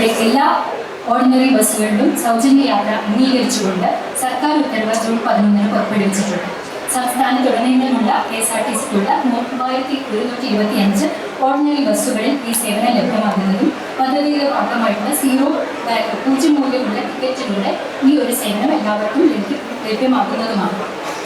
ഉൾപ്പെടെ എല്ലാ ഓർഡിനറി ബസ്സുകളിലും സൗജന്യ യാത്ര അംഗീകരിച്ചുകൊണ്ട് സർക്കാർ ഉത്തരവ് ജൂൺ 11 പുറപ്പെടുവിച്ചിട്ടുണ്ട്. സംസ്ഥാനത്തുടനീളമുള്ള KSRTCക്കുള്ള 3125 ഓർഡിനറി ബസ്സുകളിൽ ഈ സേവനം ലഭ്യമാകുന്നതും പദ്ധതിയുടെ ഭാഗമായിട്ടുള്ള പൂജ്യം മൂല്യമുള്ള ടിക്കറ്റിലൂടെ ഈ ഒരു സേവനം എല്ലാവർക്കും ലഭ്യമാക്കുന്നതുമാണ്.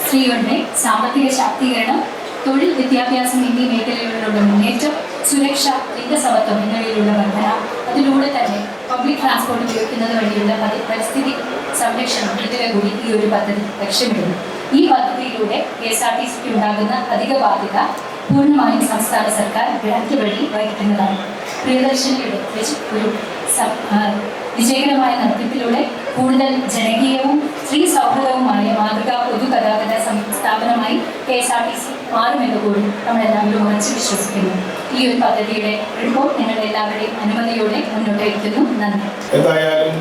സ്ത്രീകളുടെ സാമ്പത്തിക ശാക്തീകരണം, തൊഴിൽ, വിദ്യാഭ്യാസം എന്നീ മേഖലകളിലുള്ള മുന്നേറ്റം, സുരക്ഷ, ലിംഗസമത്വം എന്നിവയിലുള്ള വർധന, അതിലൂടെ തന്നെ പബ്ലിക് ട്രാൻസ്പോർട്ട് ഉപയോഗിക്കുന്നത് വഴിയുള്ള പരിസ്ഥിതി സംരക്ഷണം എന്നിവ കൂടി ഈ ഒരു പദ്ധതി ലക്ഷ്യമിടുന്നു. ഈ പദ്ധതിയിലൂടെ KSRTCക്ക് ഉണ്ടാകുന്ന അധിക ബാധ്യത പൂർണ്ണമായും സംസ്ഥാന സർക്കാർ ഗ്രാന്റ് വഴി വഹിക്കുന്നതാണ്. പ്രിയദർശിനിയുടെ ഒരു വിജയകരമായ നടത്തിപ്പിലൂടെ കൂടുതൽ ജനകീയവും സ്ത്രീ സൗഹൃദവുമായ മാതൃകാ പൊതുഗതാഗത സ്ഥാപനമായി KSRTC മാറുമെന്ന് കൂടി നമ്മളെല്ലാവരും ഉറച്ചു വിശ്വസിക്കുന്നു. ഈ ഒരു പദ്ധതിയുടെ റിപ്പോർട്ട് നിങ്ങളുടെ എല്ലാവരുടെയും അനുമതിയോടെ മുന്നോട്ട് വയ്ക്കുന്നു. നന്ദി. എന്തായാലും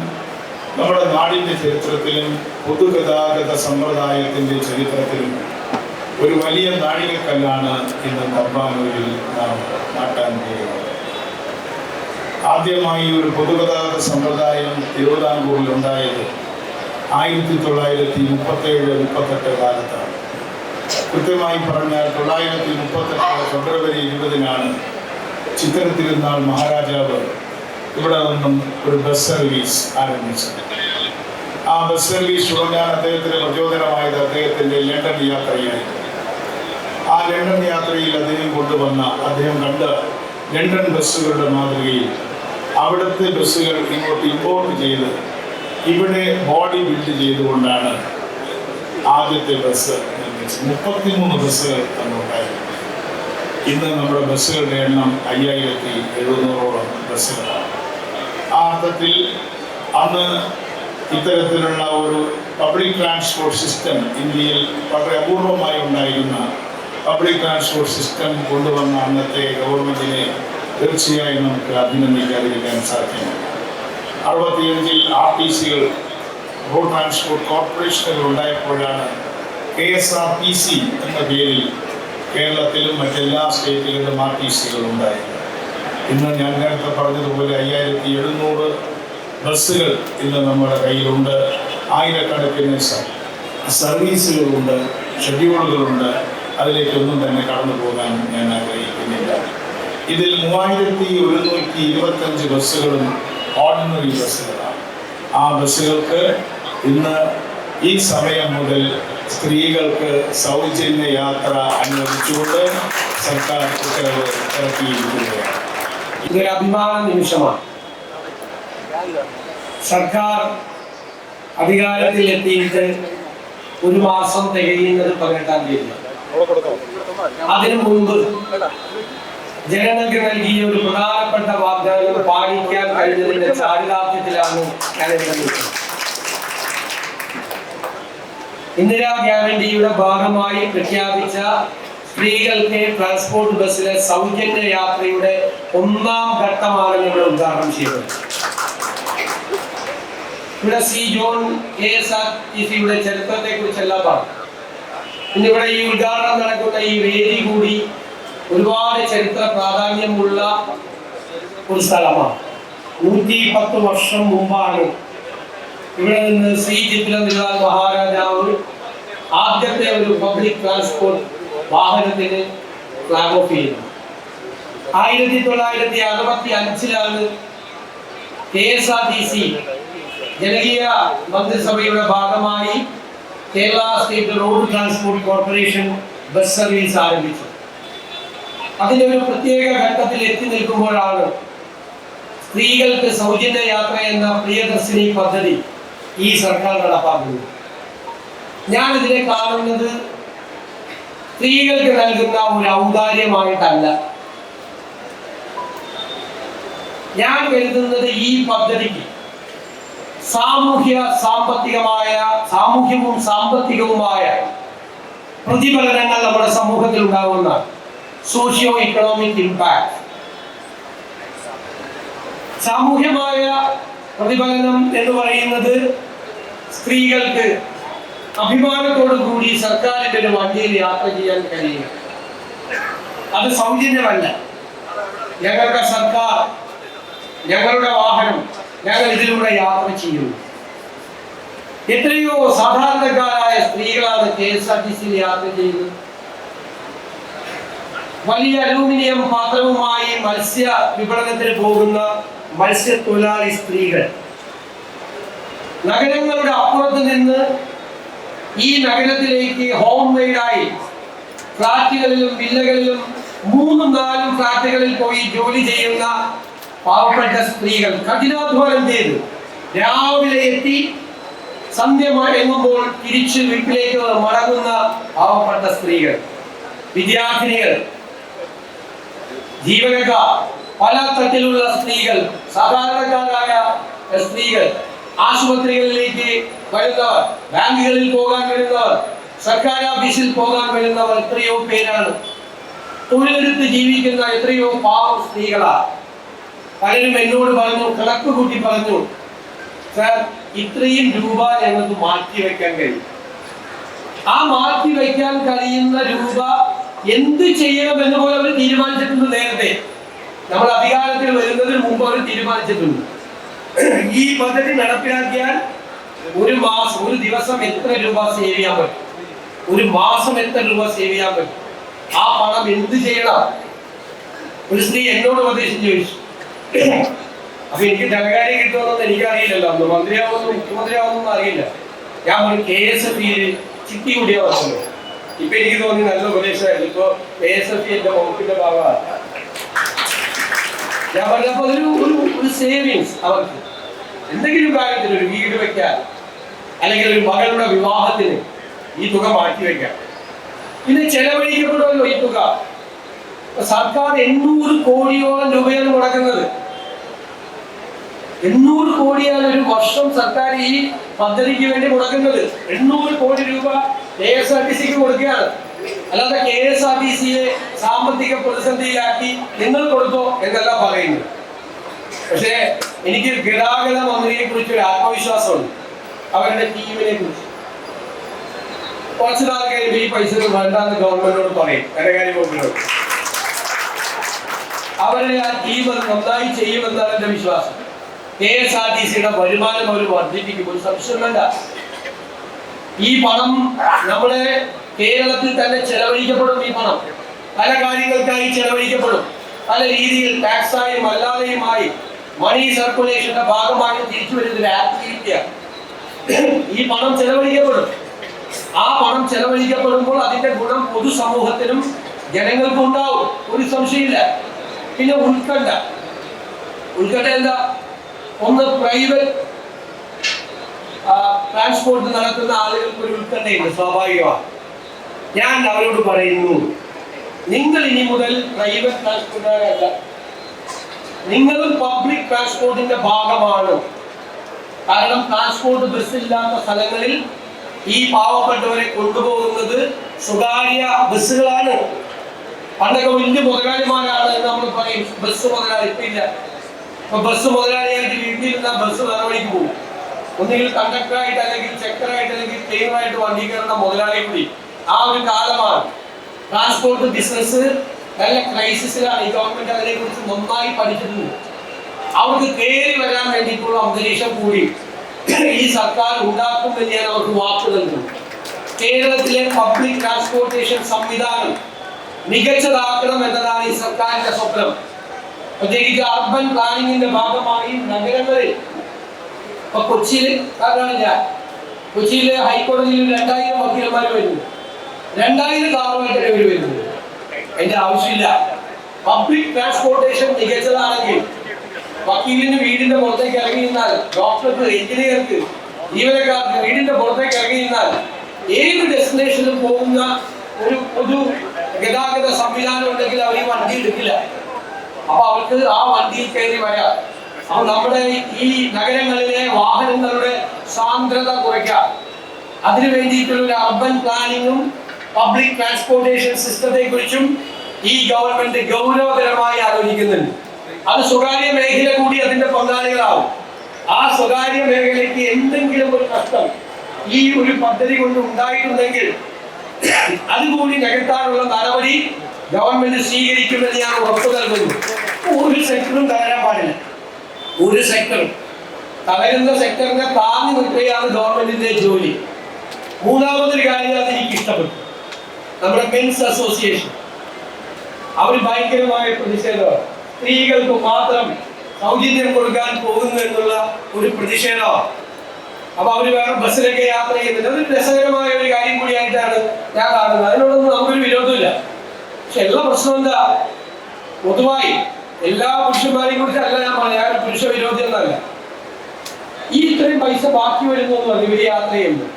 നമ്മുടെ നാടിൻ്റെ ചരിത്രത്തിലും പൊതുഗതാഗത സമ്പ്രദായത്തിൻ്റെ ചരിത്രത്തിലും ഒരു വലിയ നാഴികക്കല്ലാണ് ഇന്ന് തമ്പാനൂരിൽ നാം നാട്ടാൻ പോകുന്നത്. ആദ്യമായി ഒരു പൊതുഗതാഗത സമ്പ്രദായം തിരുവിതാംകൂറിൽ ഉണ്ടായത് 1937-38 കാലത്താണ്. കൃത്യമായി പറഞ്ഞാൽ 1938 ഫെബ്രുവരി 20-നാണ് ചിത്രത്തിരുന്നാൾ മഹാരാജാവ് ഇവിടെ നിന്നും ഒരു ബസ് സർവീസ് ആരംഭിച്ചത്. ആ ബസ് സർവീസ് തുടങ്ങാൻ അദ്ദേഹത്തിന് പ്രചോദനമായത് അദ്ദേഹത്തിൻ്റെ ലണ്ടൻ യാത്രയായിരുന്നു. ആ ലണ്ടൻ യാത്രയിൽ അദ്ദേഹം കണ്ട ലണ്ടൻ ബസ്സുകളുടെ മാതൃകയിൽ അവിടുത്തെ ബസ്സുകൾ ഇങ്ങോട്ട് ഇമ്പോർട്ട് ചെയ്ത് ഇവിടെ ബോഡി ബിൽഡ് ചെയ്തുകൊണ്ടാണ് ആദ്യത്തെ ബസ് നിർമ്മിച്ചത്. 33 ബസ്സുകൾ അന്നുണ്ടായിരുന്നു. ഇന്ന് നമ്മുടെ ബസ്സുകളുടെ എണ്ണം 5700ഓളം ബസ്സുകളാണ്. ആ അർത്ഥത്തിൽ അന്ന് ഇത്തരത്തിലുള്ള ഒരു പബ്ലിക് ട്രാൻസ്പോർട്ട് സിസ്റ്റം ഇന്ത്യയിൽ വളരെ അപൂർവമായി ഉണ്ടായിരുന്ന പബ്ലിക് ട്രാൻസ്പോർട്ട് സിസ്റ്റം കൊണ്ടുവന്ന അന്നത്തെ ഗവൺമെൻറ്റിനെ തീർച്ചയായും നമുക്ക് അഭിനന്ദിക്കാതിരിക്കാൻ സാധ്യമല്ല. 65-ൽ RTCകൾ, റോഡ് ട്രാൻസ്പോർട്ട് കോർപ്പറേഷനുകൾ ഉണ്ടായപ്പോഴാണ് KSRTC എന്ന പേരിൽ കേരളത്തിലും മറ്റെല്ലാ സ്റ്റേറ്റുകളിലും RTCകൾ ഉണ്ടായത്. ഇന്ന് ഞാൻ നേരത്തെ പറഞ്ഞതുപോലെ 5700 ബസ്സുകൾ ഇന്ന് നമ്മുടെ കയ്യിലുണ്ട്. ആയിരക്കണക്കിന് സർവീസുകളുണ്ട്, ഷെഡ്യൂളുകളുണ്ട്. അതിലേക്കൊന്നും തന്നെ കടന്നു പോകാൻ ഞാൻ ആഗ്രഹിക്കുന്നില്ല. ഇതിൽ 3125 ബസ്സുകളും ഓർഡിനറി ബസ്സുകളാണ്. ആ ബസ്സുകൾക്ക് ഇന്ന് ഈ സമയം മുതൽ സ്ത്രീകൾക്ക് സൗജന്യ യാത്ര അനുവദിച്ചുകൊണ്ട് സർക്കാർ ഉത്തരവ് ഇറക്കിയിരിക്കുകയാണ്. ഇതൊരു അഭിമാന നിമിഷമാണ്. സർക്കാർ അധികാരത്തിൽ എത്തിയിട്ട് 1 മാസം തികയുന്നത് 18-ാം തീയതി. അതിനു മുൻപ് ജനങ്ങൾക്ക് നൽകിയ ഒരു പ്രധാനപ്പെട്ട വാഗ്ദാനം പാലിക്കാൻ കഴിഞ്ഞതിന്റെ ചാരിതാർത്ഥ്യത്തിലാണ് ഞാൻ ഇന്ദിരാ ഗ്യാരണ്ടിയുടെ ഭാഗമായി പ്രഖ്യാപിച്ച സ്ത്രീകൾക്ക് ട്രാൻസ്പോർട്ട് ബസ്സിലെ സൗജന്യ യാത്രയുടെ 1ാം ഘട്ടമാണ് ഇവിടെ ഉദ്ഘാടനം ചെയ്തത്. ഇവിടെ സി ജോൺ KSRTCയുടെ ചരിത്രത്തെ കുറിച്ചെല്ലാം പറഞ്ഞു. ഇന്നിവിടെ ഈ ഉദ്ഘാടനം നടക്കുന്ന ഈ വേദി കൂടി ഒരുപാട് ചരിത്ര പ്രാധാന്യമുള്ള ഒരു സ്ഥലമാണ്. 110 വർഷം മുമ്പാണ് ഇവിടെ നിന്ന് ശ്രീ ചിത്രതിരുനാൾ മഹാരാജാവ് ആദ്യത്തെ ഒരു പബ്ലിക് ട്രാൻസ്പോർട്ട് വാഹനത്തിന് ഫ്ലാഗ് ഓഫ് ചെയ്യുന്നത്. 1965-ലാണ് KSRTC ജനകീയ മന്ത്രിസഭയുടെ ഭാഗമായി Kerala state road transport corporation bus service ആരംഭിച്ചു. അതിൻ്റെ ഒരു പ്രത്യേക ഘട്ടത്തിൽ എത്തി നിൽക്കുമ്പോഴാണ് സ്ത്രീകൾക്ക് സൗജന്യ യാത്ര എന്ന പ്രിയദർശിനി പദ്ധതി ഈ സർക്കാർ നടപ്പാക്കുന്നത്. ഞാൻ ഇതിനെ കാണുന്നത് സ്ത്രീകൾക്ക് നൽകുന്ന ഒരു ഔദാര്യമായിട്ടല്ല. ഞാൻ കരുതുന്നത് ഈ പദ്ധതിക്ക് സാമൂഹ്യവും സാമ്പത്തികവുമായ പ്രതിഫലനങ്ങൾ നമ്മുടെ സമൂഹത്തിൽ ഉണ്ടാകുന്ന സോഷ്യോ ഇക്കണോമിക് ഇമ്പാക്ട്. സാമൂഹ്യമായ പ്രതിഫലനം എന്ന് പറയുന്നത് സ്ത്രീകൾക്ക് അഭിമാനത്തോടു കൂടി സർക്കാരിന്റെ ഒരു വണ്ടിയിൽ യാത്ര ചെയ്യാൻ കഴിയും. അത് സൗജന്യമല്ല. ഞങ്ങളുടെ സർക്കാർ ഞങ്ങളുടെ വാഹനം ഞങ്ങൾ ഇതിലൂടെ യാത്ര ചെയ്യുന്നു. എത്രയോ സാധാരണക്കാരായ സ്ത്രീകളാണ് KSRTC യാത്ര ചെയ്യുന്നത്. വലിയ അലൂമിനിയം പാത്രവുമായി മത്സ്യ വിപണനത്തിന് പോകുന്ന മത്സ്യത്തൊഴിലാളി സ്ത്രീകൾ നഗരങ്ങളുടെ അപ്പുറത്ത് നിന്ന് ഈ നഗരത്തിലേക്ക് ഹോം മെയ്ഡായി ഫ്ലാറ്റുകളിലും വില്ലകളിലും 3-4 ഫ്ലാറ്റുകളിൽ പോയി ജോലി ചെയ്യുന്ന പാവപ്പെട്ട സ്ത്രീകൾ കഠിനാധ്വാനം ചെയ്ത് രാവിലെ എത്തി സന്ധ്യ എങ്ങുമ്പോൾ തിരിച്ച് വീട്ടിലേക്ക് മടങ്ങുന്ന പാവപ്പെട്ട സ്ത്രീകൾ, വിദ്യാർത്ഥിനികൾ, ജീവനക്കാർ, പല തരത്തിലുള്ള സ്ത്രീകൾ, സാധാരണക്കാരായ സ്ത്രീകൾ, ആശുപത്രികളിലേക്ക് വരുന്നവർ, ബാങ്കുകളിൽ പോകാൻ വരുന്നവർ, സർക്കാർ ഓഫീസിൽ പോകാൻ വരുന്നവർ എത്രയോ പേരാണ്. തൊഴിലെടുത്ത് ജീവിക്കുന്ന എത്രയോ പാവം സ്ത്രീകളാണ്. പലരും എന്നോട് പറഞ്ഞു, കണക്ക് കൂട്ടി പറഞ്ഞു, സാർ ഇത്രയും രൂപ ഞങ്ങൾക്ക് മാറ്റി വെക്കാൻ കഴിയും. ആ മാറ്റി വെക്കാൻ കഴിയുന്ന രൂപ എന്ത് ചെയ്യണം എന്ന് പോലെ അവർ തീരുമാനിച്ചിട്ടുണ്ട്. നേരത്തെ നമ്മൾ അധികാരത്തിൽ വരുന്നതിന് മുമ്പ് അവർ തീരുമാനിച്ചിട്ടുണ്ട്. ഈ പദ്ധതി നടപ്പിലാക്കിയാൽ ഒരു ദിവസം എത്ര രൂപ സേവ് ചെയ്യാൻ പറ്റും, ഒരു മാസം എത്ര രൂപ സേവ് ചെയ്യാൻ പറ്റും, ആ പണം എന്ത് ചെയ്യണം. ഒരു സ്ത്രീ എന്നോട് ഉപദേശം ചോദിച്ചു. അപ്പൊ എനിക്ക് ധനകാര്യം കിട്ടുമെന്നൊന്നും എനിക്കറിയില്ലല്ലോ, അന്ന് മന്ത്രിയാവുന്നു മുഖ്യമന്ത്രിയാവുന്നൊന്നും അറിയില്ല. ഞാൻ പറഞ്ഞു KSFE ചിട്ടി കൂടിയാ വന്നത്. ഇപ്പൊ എനിക്ക് തോന്നി നല്ല ഉപദേശമായിരുന്നു. ഇപ്പൊ KSFE എന്റെ വകുപ്പിന്റെ ഭാഗമാണ്. ഞാൻ പറഞ്ഞപ്പോ ഒരു സേവിങ്സ് അവർക്ക് എന്തെങ്കിലും കാര്യത്തിന്, ഒരു വീട് വെക്കാൻ അല്ലെങ്കിൽ ഒരു മകളുടെ വിവാഹത്തിന് ഈ തുക മാറ്റി വെക്കാം. പിന്നെ ചെലവഴിക്കപ്പെടുമല്ലോ ഈ തുക. സർക്കാർ 800 കോടിയോളം രൂപയാണ് മുടക്കുന്നത്. 800 കോടിയാണ് ഒരു വർഷം സർക്കാർ ഈ പദ്ധതിക്ക് വേണ്ടി മുടക്കുന്നത്. 800 കോടി രൂപ KSRTCക്ക് കൊടുക്കുകയാണ്. അല്ലാതെ KSRTCയെ സാമ്പത്തിക പ്രതിസന്ധിയിലാക്കി നിങ്ങൾ കൊടുത്തോ എന്നല്ല പറയുന്നത്. പക്ഷേ എനിക്ക് ഗതാഗത മന്ത്രിയെ കുറിച്ച് ഒരു ആത്മവിശ്വാസമുണ്ട്, അവരുടെ ടീമിനെ കുറിച്ച്. കുറച്ച് നാൾ കഴിയുമ്പോൾ ഈ പൈസ വേണ്ടാന്ന് ഗവൺമെന്റിനോട് പറയും, ധനകാര്യ വകുപ്പിനോട്. അവരുടെ ആ ടീം അത് നന്നായി ചെയ്യുമെന്നാണ് എന്റെ വിശ്വാസം. KSRTCയുടെ വരുമാനം അവർ വർദ്ധിപ്പിക്കും, ഒരു സംശയം വേണ്ട. ഈ പണം നമ്മുടെ കേരളത്തിൽ തന്നെ ചെലവഴിക്കപ്പെടും. ഈ പണം പല കാര്യങ്ങൾക്കായി ചെലവഴിക്കപ്പെടും. പല രീതിയിൽ ടാക്സായും അല്ലാതെയുമായി മണി സർക്കുലേഷന്റെ ഭാഗമായി തിരിച്ചു വരുന്ന ഒരു ആക്ടിവിറ്റിയാണ്. ഈ പണം ചെലവഴിക്കപ്പെടും. ആ പണം ചെലവഴിക്കപ്പെടുമ്പോൾ അതിന്റെ ഗുണം പൊതുസമൂഹത്തിനും ജനങ്ങൾക്കും ഉണ്ടാവും, ഒരു സംശയമില്ല. പിന്നെ ഉത്കണ്ഠ എന്താ? ഒന്ന്, പ്രൈവറ്റ് ട്രാൻസ്പോർട്ട് നടത്തുന്ന ആളുകൾക്ക് ഒരു ഉത്കണ്ഠയുണ്ട്, സ്വാഭാവികമാണ്. ഞാൻ അവരോട് പറയുന്നു, നിങ്ങൾ ഇനി മുതൽ പ്രൈവറ്റ് ട്രാൻസ്പോർട്ടുകാരല്ല, നിങ്ങളും പബ്ലിക് ട്രാൻസ്പോർട്ടിന്റെ ഭാഗമാണ്. കാരണം ട്രാൻസ്പോർട്ട് ബസ് ഇല്ലാത്ത സ്ഥലങ്ങളിൽ ഈ പാവപ്പെട്ടവരെ കൊണ്ടുപോകുന്നത് സ്വകാര്യ ബസ്സുകളാണ്. പണ്ടൊക്കെ വലിയ മുതലാളിമാരാണ് എന്ന് നമ്മൾ പറയും, ബസ് മുതലാളി. ഇപ്പൊ ഇല്ല. ഇപ്പൊ ബസ് മുതലാളിയായിട്ട് വീട്ടിൽ നിന്നാൽ ബസ് വേറെ വഴിക്ക് പോകും. ഒന്നുകിൽ കണ്ടക്ടറായിട്ട്, അല്ലെങ്കിൽ ചെക്കറായിട്ട്, അല്ലെങ്കിൽ ക്ലീനറായിട്ട് വണ്ടി കയറുന്ന മുതലാളി കൂടി. ആ ഒരു കാലമാണ്. ട്രാൻസ്പോർട്ട് ബിസിനസ് നല്ല ക്രൈസിസിലാണ്. ഈ ഗവൺമെന്റ് അതിനെ കുറിച്ച് നന്നായി പഠിച്ചിട്ടുണ്ട്. അവർക്ക് കയറി വരാൻ വേണ്ടിയിട്ടുള്ള അന്തരീക്ഷം കൂടി ഈ സർക്കാർ ഉണ്ടാക്കുമെന്ന് ഞാൻ അവർക്ക് വാക്ക് നൽകുന്നു. കേരളത്തിലെ പബ്ലിക് ട്രാൻസ്പോർട്ടേഷൻ സംവിധാനം മികച്ചതാക്കണം എന്നതാണ് ഈ സർക്കാരിന്റെ സ്വപ്നം. പ്രത്യേകിച്ച് അർബൻ പ്ലാനിങ്ങിന്റെ ഭാഗമായി നഗരങ്ങളിൽ, ഇപ്പൊ കൊച്ചിയിൽ ഹൈക്കോടതിയിൽ 2000 വക്കീലന്മാർ വരുന്നു. 2000 കാറുമായിട്ട് ഇവർ വരുന്നു. അതിന്റെ ആവശ്യമില്ല. പബ്ലിക് ട്രാൻസ്പോർട്ടേഷൻ മികച്ചതാണെങ്കിൽ വക്കീലിന് വീടിന്റെ പുറത്തേക്ക് ഇറങ്ങി നിന്നാൽ, ഡോക്ടർക്ക്, എഞ്ചിനീയർക്ക്, ജീവനക്കാർക്ക് വീടിന്റെ പുറത്തേക്ക് ഇറങ്ങി നിന്നാൽ ഏത് ഡെസ്റ്റിനേഷനിലും പോകുന്ന ഒരു പൊതു ഗതാഗത സംവിധാനം ഉണ്ടെങ്കിൽ അവർ ഈ വണ്ടി എടുക്കില്ല. അപ്പൊ അവർക്ക് ആ വണ്ടിയിൽ കയറി വരാം. അപ്പൊ നമ്മുടെ ഈ നഗരങ്ങളിലെ വാഹനങ്ങളുടെ സാന്ദ്രത കുറയ്ക്കാം. അതിനു വേണ്ടിയിട്ടുള്ള ഒരു അർബൻ പ്ലാനിങ്ങും പബ്ലിക് ട്രാൻസ്പോർട്ടേഷൻ സിസ്റ്റത്തെ കുറിച്ചും ഈ ഗവൺമെന്റ് ഗൗരവതരമായി ആലോചിക്കുന്നുണ്ട്. അത് സ്വകാര്യ മേഖല കൂടി അതിന്റെ പങ്കാളികളാവും. ആ സ്വകാര്യ മേഖലയ്ക്ക് എന്തെങ്കിലും ഒരു നഷ്ടം ഈ ഒരു പദ്ധതി കൊണ്ട് ഉണ്ടായിട്ടുണ്ടെങ്കിൽ അതുകൂടി നികത്താനുള്ള നടപടി ഗവൺമെന്റ് സ്വീകരിക്കുമെന്ന് ഞാൻ ഉറപ്പു നൽകുന്നു. ഒരു സെക്ടറും തകരാൻ പാടില്ല. ഒരു സെക്ടറും തളരുന്ന സെക്ടറിനെ താങ്ങി നിൽക്കുകയാണ് ഗവൺമെന്റിന്റെ ജോലി. മൂന്നാമതൊരു കാര്യം അത് എനിക്ക് ഇഷ്ടപ്പെട്ടു. നമ്മുടെ മെൻസ് അസോസിയേഷൻ അവർ ഭയങ്കരമായ പ്രതിഷേധമാണ്. സ്ത്രീകൾക്ക് മാത്രം സൗജന്യം കൊടുക്കാൻ പോകുന്നു എന്നുള്ള ഒരു പ്രതിഷേധമാണ്. അപ്പൊ അവര് വേറെ ബസ്സിലൊക്കെ യാത്ര ചെയ്യുന്നത് അതൊരു രസകരമായ ഒരു കാര്യം കൂടിയായിട്ടാണ് ഞാൻ കാണുന്നത്. അതിനോടൊന്നും നമുക്കൊരു വിരോധമില്ല. പക്ഷെ എല്ലാ പ്രശ്നം എന്താ, പൊതുവായി എല്ലാ പുരുഷന്മാരെയും കുറിച്ചല്ല ഞാൻ പറഞ്ഞത്, ഞാൻ പുരുഷ വിരോധി എന്നല്ല. ഈ ഇത്രയും പൈസ ബാക്കി വരുന്നു എന്ന് പറഞ്ഞു ഇവര് യാത്ര ചെയ്യുമ്പോൾ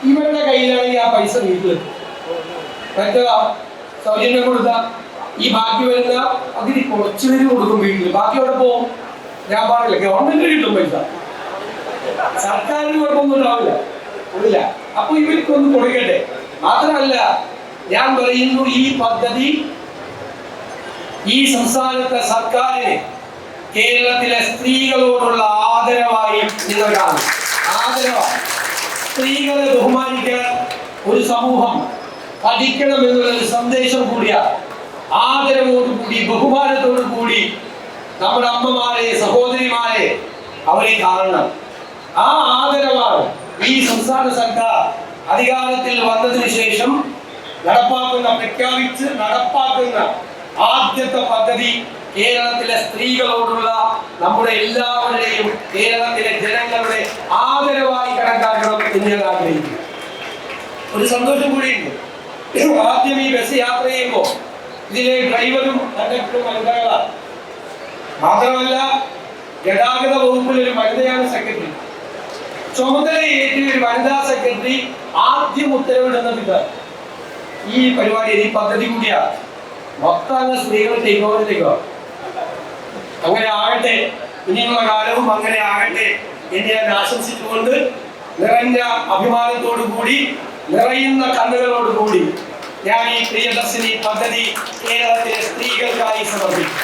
ഇവരുടെ കയ്യിലാണെങ്കിൽ ആ പൈസ വീട്ടിലെത്തും. മറ്റേതാ സൗജന്യം കൊടുത്ത ഈ ബാക്കി വരുന്ന അതിന് കുറച്ചു പേര് കൊടുക്കും വീട്ടിൽ, ബാക്കി അവിടെ പോവും. ഞാൻ പറഞ്ഞില്ല, ഗവൺമെന്റ് കിട്ടും പൈസ, സർക്കാരിന് കുഴപ്പമൊന്നും ഉണ്ടാവില്ല. അപ്പൊ ഇവർക്കൊന്ന് കൊടുക്കട്ടെ. മാത്രമല്ല ഞാൻ പറയുന്നു, ഈ പദ്ധതി ഈ സംസ്ഥാനത്തെ സർക്കാരിന് കേരളത്തിലെ സ്ത്രീകളോടുള്ള ആദരവായി നിങ്ങൾ കാണും. ആദരവായി സ്ത്രീകളെ ബഹുമാനിക്കാൻ ഒരു സമൂഹം പഠിക്കണമെന്നുള്ളൊരു സന്ദേശം കൂടിയാണ്. ആദരവോടുകൂടി ബഹുമാനത്തോടു കൂടി നമ്മുടെ അമ്മമാരെ സഹോദരിമാരെ അവരെ കാണണം. ആ ആദരവാണ് ഈ സംസ്ഥാന സർക്കാർ അധികാരത്തിൽ വന്നതിന് ശേഷം പ്രഖ്യാപിച്ച് നടപ്പാക്കുന്ന ആദ്യത്തെ പദ്ധതി കേരളത്തിലെ സ്ത്രീകളോടുള്ള നമ്മുടെ എല്ലാവരുടെയും കേരളത്തിലെ ജനങ്ങളുടെ ആദരവായി കണക്കാക്കണം എന്ന് ഞാൻ ആഗ്രഹിക്കുന്നു. ഒരു സന്തോഷം കൂടിയുണ്ട്. ആദ്യം ഈ ബസ് യാത്ര ചെയ്യുമ്പോൾ ഇതിലെ ഡ്രൈവറും കണ്ടക്ടറും വനിതകളാണ്. മാത്രമല്ല ഗതാഗത വകുപ്പിൽ ഒരു വനിതയാണ് സെക്രട്ടറി. ചുമതലയേറ്റ് ഒരു വനിതാ സെക്രട്ടറി ആദ്യം ഉത്തരവിടുന്നത് ഇതാണ്. ഈ പരിപാടി ഈ പദ്ധതി കൂടിയാണ്. മൊത്തം സ്ത്രീകൾ ടേക്ക് ഓവറിലേക്കോ. അങ്ങനെ ആകട്ടെ, ഇനിയുള്ള കാലവും അങ്ങനെ ആകട്ടെ എന്ന് ഞാൻ ആശംസിച്ചുകൊണ്ട് നിറഞ്ഞ അഭിമാനത്തോടു കൂടി നിറയുന്ന കണ്ണുകളോടുകൂടി ഞാൻ ഈ പ്രിയദർശിനി പദ്ധതി കേരളത്തിലെ സ്ത്രീകൾക്കായി സമർപ്പിക്കും.